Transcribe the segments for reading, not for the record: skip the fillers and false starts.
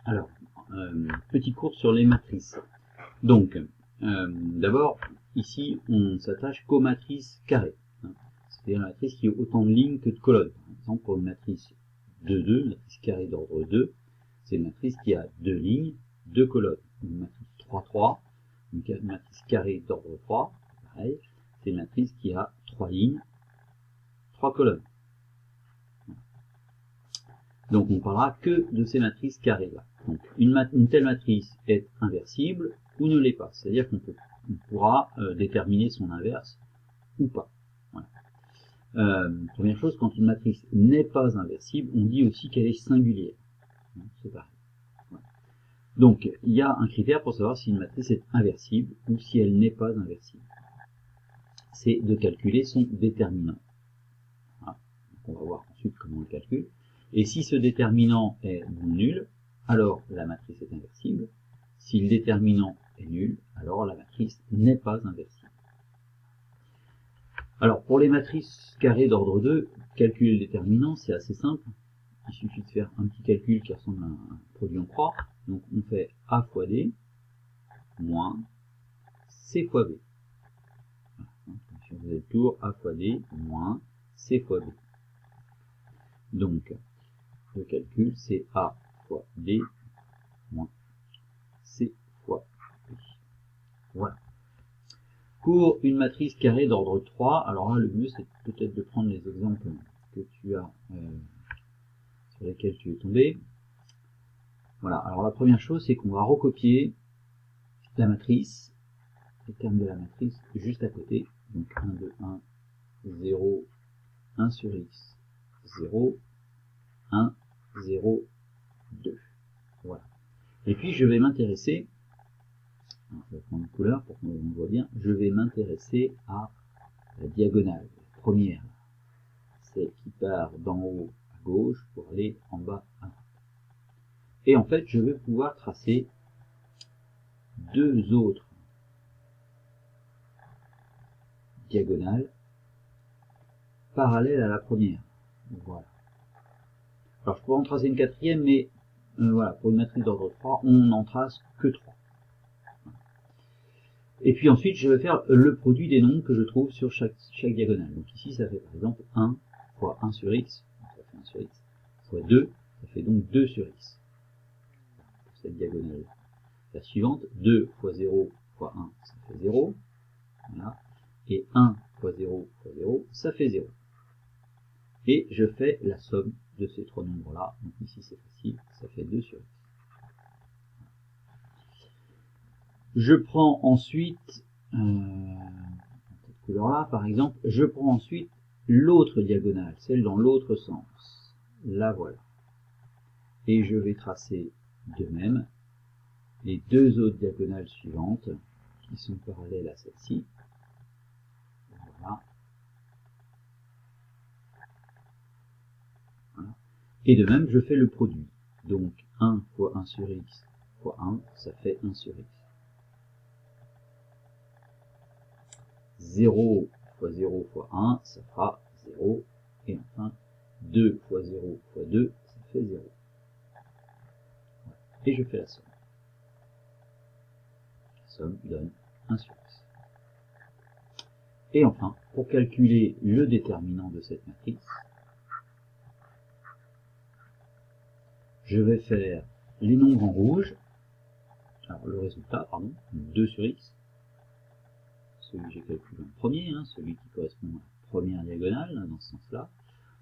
Alors, petit cours sur les matrices. Donc, d'abord, ici, on s'attache qu'aux matrices carrées. C'est-à-dire la matrice qui a autant de lignes que de colonnes. Par exemple, pour une matrice 2, 2, une matrice carrée d'ordre 2, c'est une matrice qui a 2 lignes, 2 colonnes. Une matrice 3, 3, une matrice carrée d'ordre 3, pareil, c'est une matrice qui a 3 lignes, 3 colonnes. Donc on ne parlera que de ces matrices carrées-là. Donc une telle matrice est inversible ou ne l'est pas. C'est-à-dire qu'on pourra déterminer son inverse ou pas. Voilà. Première chose, quand une matrice n'est pas inversible, on dit aussi qu'elle est singulière. C'est pareil. Voilà. Donc il y a un critère pour savoir si une matrice est inversible ou si elle n'est pas inversible. C'est de calculer son déterminant. Voilà. Donc on va voir ensuite comment on le calcule. Et si ce déterminant est nul, alors la matrice est inversible. Si le déterminant est nul, alors la matrice n'est pas inversible. Alors pour les matrices carrées d'ordre 2, calculer le déterminant, c'est assez simple. Il suffit de faire un petit calcul qui ressemble à un produit en croix. Donc on fait A fois D moins C fois B. Voilà. Si on faisait le tour, A fois D moins C fois B. Donc le calcul, c'est A fois D moins C fois B. Voilà. Pour une matrice carrée d'ordre 3, alors là, le mieux, c'est peut-être de prendre les exemples que tu as, sur lesquels tu es tombé. Voilà. Alors la première chose, c'est qu'on va recopier la matrice, les termes de la matrice, juste à côté. Donc 1, 2, 1, 0, 1 sur x, 0, 1, 0, 2. Voilà. Et puis je vais m'intéresser, je vais prendre une couleur pour qu'on voit bien, je vais m'intéresser à la diagonale, la première, celle qui part d'en haut à gauche pour aller en bas à droite. Et en fait, je vais pouvoir tracer deux autres diagonales parallèles à la première. Voilà. Alors je pourrais en tracer une quatrième, mais voilà, pour une matrice d'ordre 3, on n'en trace que 3. Et puis ensuite, je vais faire le produit des nombres que je trouve sur chaque diagonale. Donc ici, ça fait par exemple 1 fois 1 sur x, ça fait 1 sur x, fois 2, ça fait donc 2 sur x. Pour cette diagonale. La suivante, 2 fois 0 fois 1, ça fait 0. Voilà. Et 1 fois 0 fois 0, ça fait 0. Et je fais la somme de ces trois nombres-là. Donc ici, c'est facile, ça fait 2 sur x. Je prends ensuite, cette couleur-là, par exemple, je prends ensuite l'autre diagonale, celle dans l'autre sens. La voilà. Et je vais tracer de même les deux autres diagonales suivantes qui sont parallèles à celle-ci. Voilà. Voilà. Et de même, je fais le produit. Donc 1 fois 1 sur x fois 1, ça fait 1 sur x. 0 fois 0 fois 1, ça fera 0. Et enfin, 2 fois 0 fois 2, ça fait 0. Voilà. Et je fais la somme. La somme donne 1 sur x. Et enfin, pour calculer le déterminant de cette matrice, je vais faire les nombres en rouge. Alors le résultat, pardon, 2 sur x. Celui que j'ai calculé en premier, hein, celui qui correspond à la première diagonale, là, dans ce sens-là,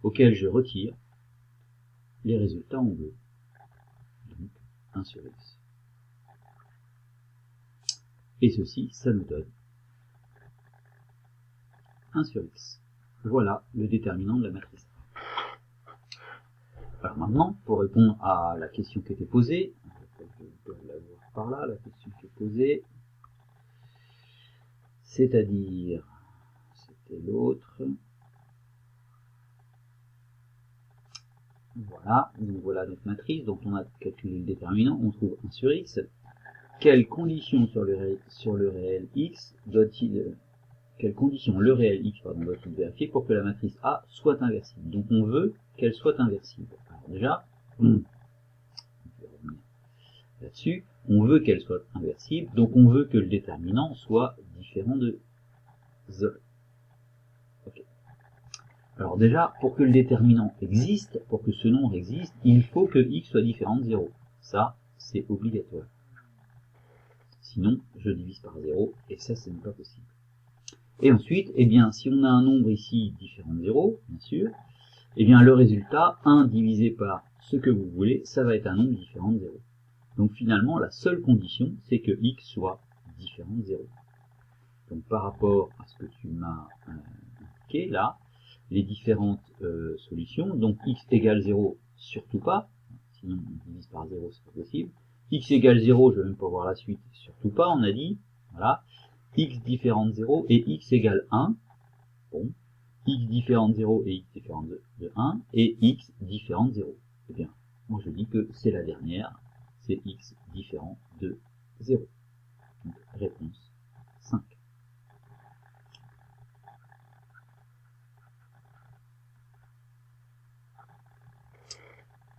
auquel je retire les résultats en bleu. Donc 1 sur x. Et ceci, ça nous donne 1 sur x. Voilà le déterminant de la matrice. Alors maintenant, pour répondre à la question qui était posée, je peux la voir par là, la question qui est posée, c'est-à-dire, c'était l'autre. Voilà, donc voilà notre matrice, donc on a calculé le déterminant, on trouve 1 sur x. Quelles conditions sur le réel x doit-il, quelles conditions le réel x doit-il vérifier pour que la matrice A soit inversible? Donc on veut qu'elle soit inversible. Alors déjà, là-dessus, on veut qu'elle soit inversible, donc on veut que le déterminant soit différent de 0. Okay. Alors déjà, pour que le déterminant existe, pour que ce nombre existe, il faut que x soit différent de 0. Ça, c'est obligatoire. Sinon, je divise par 0, et ça, ce n'est pas possible. Et ensuite, eh bien, si on a un nombre ici différent de 0, bien sûr, eh bien, le résultat, 1 divisé par ce que vous voulez, ça va être un nombre différent de 0. Donc finalement, la seule condition, c'est que x soit différent de 0. Donc par rapport à ce que tu m'as indiqué là, les différentes solutions, donc x égale 0, surtout pas, sinon on divise par 0, c'est pas possible. X égale 0, je ne vais même pas voir la suite, surtout pas, on a dit, voilà. X différent de 0 et x égale 1, bon. X différent de 0 et x différent de 1, et x différent de 0. Eh bien, moi je dis que c'est la dernière, c'est x différent de 0. Donc réponse 5.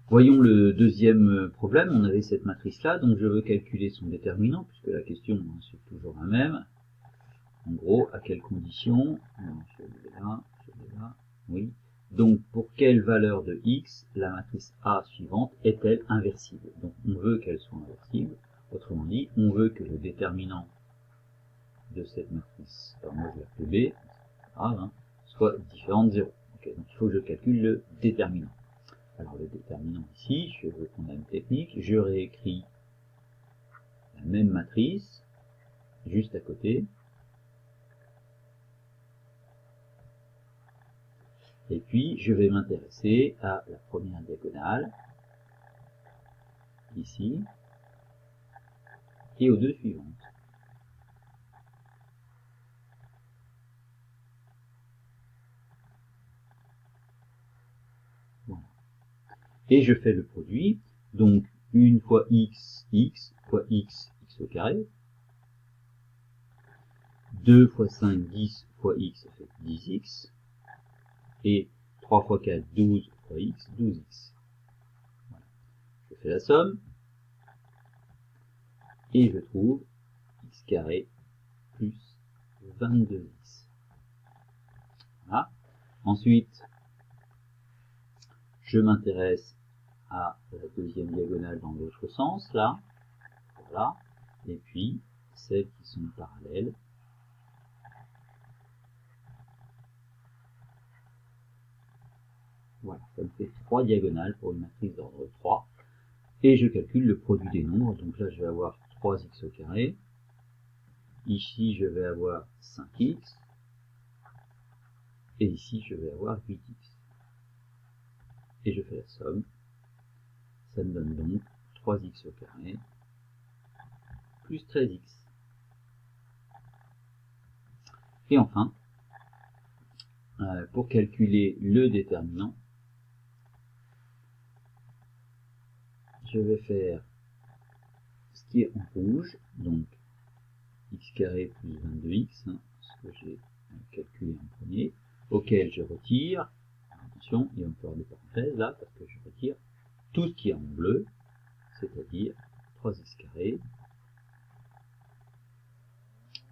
Voyons le deuxième problème, on avait cette matrice-là, donc je veux calculer son déterminant, puisque la question c'est toujours la même. En gros, à quelles conditions? Je vais là, oui. Donc, pour quelle valeur de x la matrice A suivante est-elle inversible? Donc, on veut qu'elle soit inversible. Autrement dit, on veut que le déterminant de cette matrice, alors moi je l'appelle B, soit différent de 0. Okay, donc, il faut que je calcule le déterminant. Alors, le déterminant ici, je veux qu'on ait une technique, je réécris la même matrice, juste à côté. Et puis, je vais m'intéresser à la première diagonale, ici, et aux deux suivantes. Voilà. Et je fais le produit, donc une fois x, x, fois x, x au carré, 2 fois 5, 10 fois x, ça fait 10x, et 3 fois 4, 12 fois x, 12x. Voilà. Je fais la somme, et je trouve x carré plus 22x. Voilà. Ensuite, je m'intéresse à la deuxième diagonale dans l'autre sens, là, voilà, et puis celles qui sont parallèles. Voilà, ça me fait 3 diagonales pour une matrice d'ordre 3. Et je calcule le produit des nombres. Donc là, je vais avoir 3x au carré. Ici, je vais avoir 5x. Et ici, je vais avoir 8x. Et je fais la somme. Ça me donne donc 3x au carré plus 13x. Et enfin, pour calculer le déterminant, je vais faire ce qui est en rouge, donc x carré plus 22x, ce que j'ai calculé en premier, auquel je retire, attention, il y a encore des parenthèses là, parce que je retire tout ce qui est en bleu, c'est-à-dire 3x carré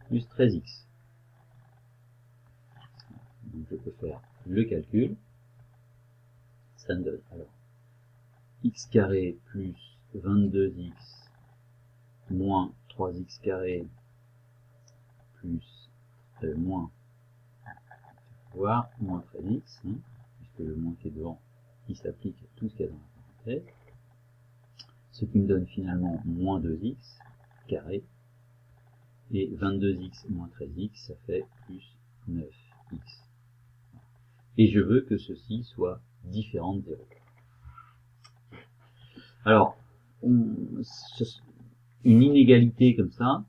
plus 13x. Donc je peux faire le calcul, ça me donne alors x carré plus 22x moins 3x carré plus moins 13x, puisque le moins qui est devant, il s'applique à tout ce qu'il y a dans la parenthèse, ce qui me donne finalement moins 2x carré, et 22x moins 13x, ça fait plus 9x. Et je veux que ceci soit différent de 0. Alors, une inégalité comme ça,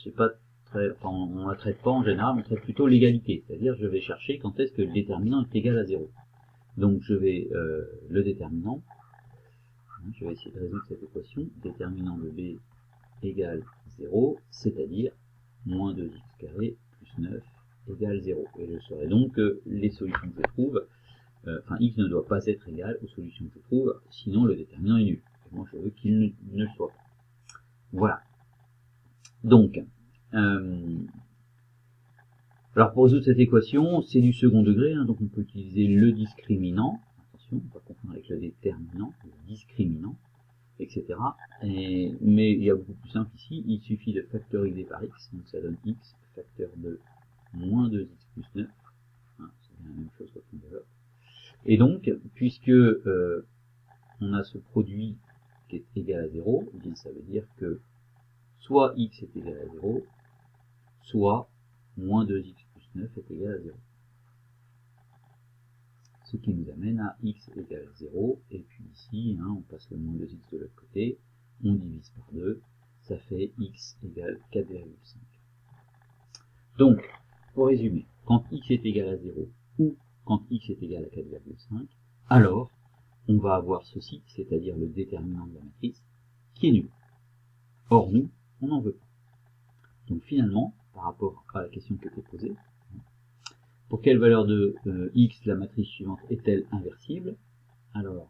c'est pas très, enfin, on la traite pas en général, on traite plutôt l'égalité, c'est-à-dire je vais chercher quand est-ce que le déterminant est égal à 0. Donc je vais le déterminant, je vais essayer de résoudre cette équation, déterminant de b égale 0, c'est-à-dire moins 2x carré plus 9 égale 0. Et je saurai donc que les solutions que je trouve, x ne doit pas être égal aux solutions que je trouve, sinon le déterminant est nul. Et moi je veux qu'il ne le soit pas. Voilà. Donc, alors pour résoudre cette équation, c'est du second degré, hein, donc on peut utiliser le discriminant, attention, on va confondre avec le déterminant, le discriminant, etc. Mais il y a beaucoup plus simple ici, il suffit de factoriser par x, donc ça donne x facteur de moins 2x plus 9, hein, c'est bien la même chose quand on développe. Et donc, puisque on a ce produit qui est égal à 0, eh bien ça veut dire que soit x est égal à 0, soit moins 2x plus 9 est égal à 0. Ce qui nous amène à x égale 0, et puis ici, hein, on passe le moins 2x de l'autre côté, on divise par 2, ça fait x égale 4,5. Donc, pour résumer, quand x est égal à 0, ou quand x est égal à 4,5, alors on va avoir ceci, c'est-à-dire le déterminant de la matrice, qui est nul. Or, nous, on n'en veut pas. Donc finalement, par rapport à la question qui était posée, pour quelle valeur de x la matrice suivante est-elle inversible? Alors,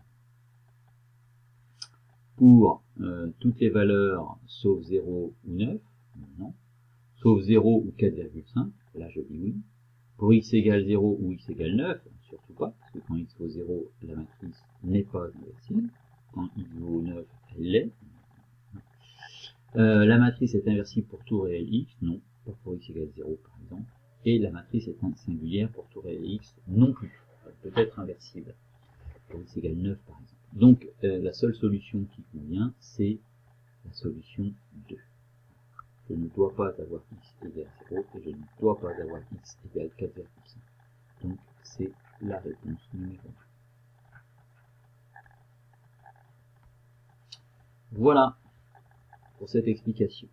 pour toutes les valeurs sauf 0 ou 9, non. Sauf 0 ou 4,5, là je dis oui. Pour x égale 0 ou x égale 9, surtout pas, parce que quand x vaut 0, la matrice n'est pas inversible. Quand x vaut 9, elle l'est. La matrice est inversible pour tout réel x, non, pas pour x égale 0 par exemple. Et la matrice est singulière pour tout réel x, non plus. Elle peut être inversible pour x égale 9 par exemple. Donc la seule solution qui convient, c'est la solution 2. Je ne dois pas avoir x égale 0 et je ne dois pas avoir x égale 4,5. Donc c'est la réponse numéro 1. Voilà pour cette explication.